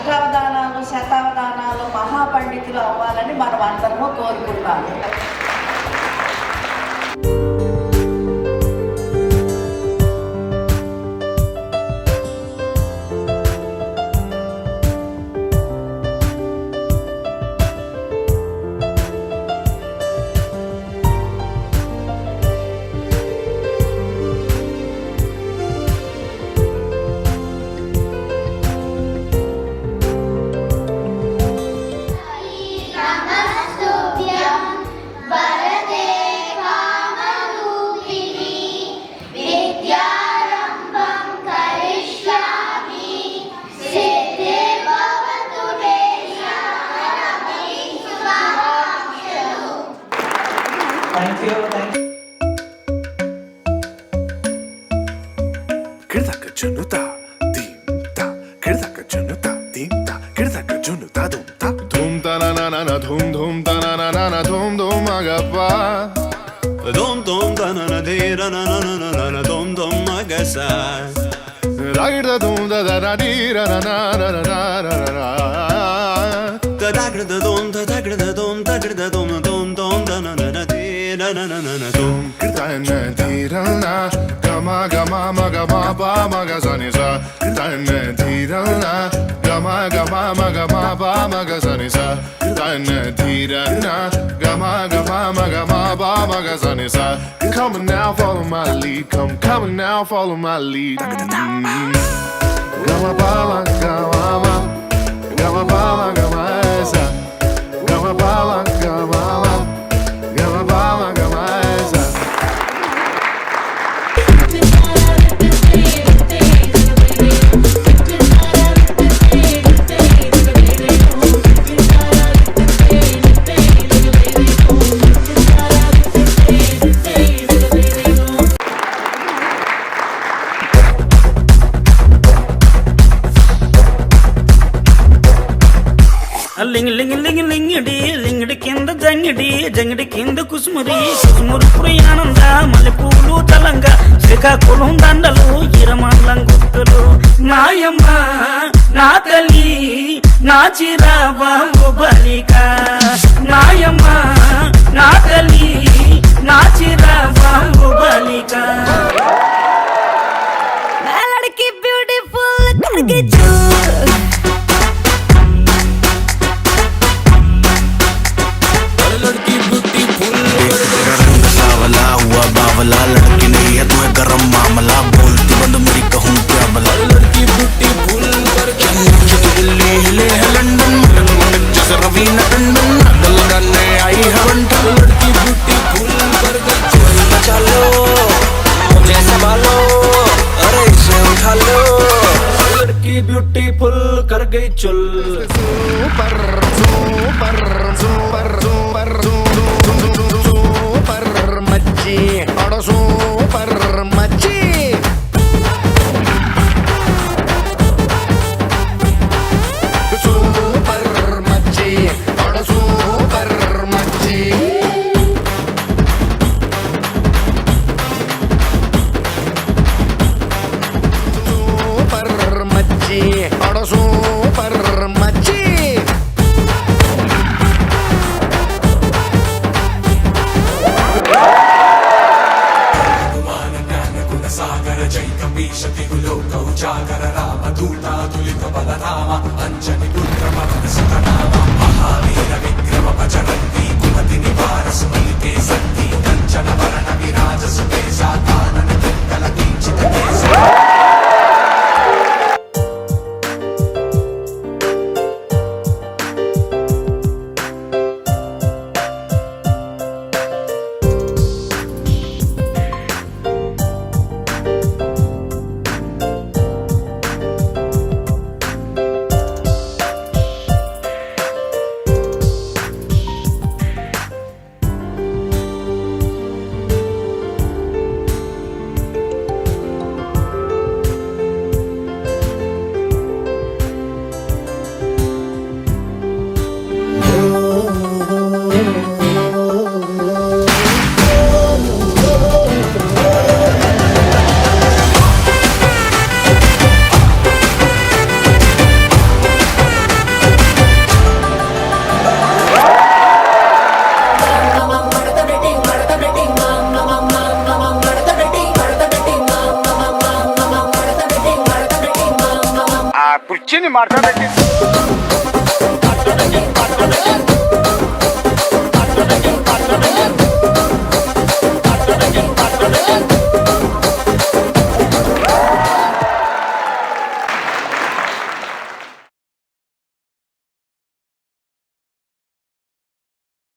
అష్టావధానాలు శతావధానాలు మహాపండితులు అవ్వాలని మనం అందరము కోరుకుంటాము. Come on now, follow my lead. Come on now, follow my lead. Gama bala, gama, gama bala, gama esa. Gama bala, gama, gama bala, gama esa. లింగడి కింద జంగిడి కింద కుసుమురి ప్రయాణంగా మల్లెపూలు తలంగా శ్రీకాకుళం దండలు ఇరమండలం గుర్తులు నాయమ్మ నా తల్లి నా చిరాబాబు బలిక నాయమ్మ నా తల్లి నా చిరాబాబు బలిక లड़की ब्यूटीफुल करके चू बावला लड़की नहीं है तुम्हें गरम मामला बोलती बंद मेरी कहूँ क्या भला लड़की ब्यूटी फुल दिल्ली हिले है लंदन जैसे रवीना टंडन गल डालने आई है बंटन लड़की ब्यूटी फुल कर गई बचा लो मुझे संभालो अरे इसे उठा लो लड़की ब्यूटी फुल कर गई चुल Super, super, super, super, super मच्छी और super मच्छी super मच्छी और super मच्छी super मच्छी और super मच्छी వచ్చింది మడత పెట్టి